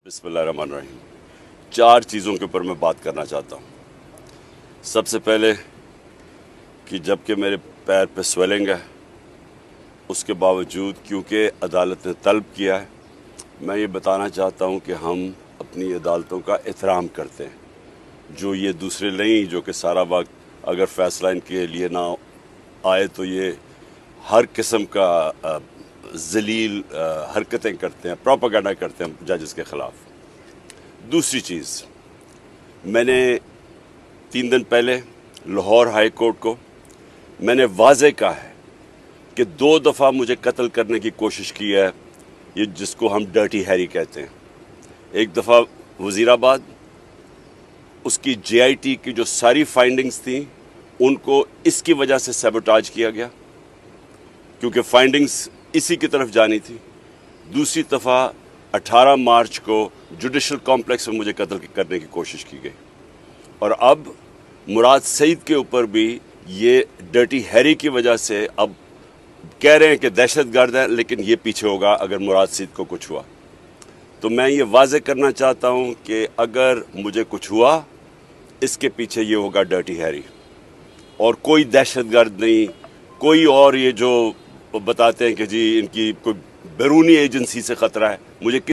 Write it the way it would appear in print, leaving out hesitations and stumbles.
बिस्मिल्लाहिर्रहमानिर्रहीम। 4 चीज़ों के ऊपर मैं बात करना चाहता हूँ। सबसे पहले कि जबकि मेरे पैर पे स्वेलिंग है, उसके बावजूद क्योंकि अदालत ने तलब किया है, मैं ये बताना चाहता हूँ कि हम अपनी अदालतों का एहतराम करते हैं। जो ये दूसरे नहीं जो कि सारा वक्त अगर फ़ैसला इनके लिए ना आए तो ये हर किस्म का ज़लील हरकतें करते हैं, प्रोपेगेंडा करते हैं जजेस के ख़िलाफ़। दूसरी चीज़, मैंने 3 दिन पहले लाहौर हाई कोर्ट को मैंने वाज़े कहा है कि 2 दफ़ा मुझे कत्ल करने की कोशिश की है, ये जिसको हम डर्टी हैरी कहते हैं। एक दफ़ा वज़ीराबाद, उसकी JIT की जो सारी फाइंडिंग्स थी उनको इसकी वजह से सैबोटाज किया गया क्योंकि फाइंडिंग्स इसी की तरफ जानी थी। दूसरी दफ़ा 18 मार्च को जुडिशल कॉम्प्लेक्स में मुझे कत्ल करने की कोशिश की गई, और अब मुराद सईद के ऊपर भी ये डर्टी हैरी की वजह से अब कह रहे हैं कि दहशतगर्द है, लेकिन ये पीछे होगा अगर मुराद सईद को कुछ हुआ। तो मैं ये वाज़े करना चाहता हूँ कि अगर मुझे कुछ हुआ, इसके पीछे ये होगा डर्टी हैरी, और कोई दहशतगर्द नहीं, कोई और ये जो बताते हैं कि जी इनकी कोई बैरूनी एजेंसी से ख़तरा है, मुझे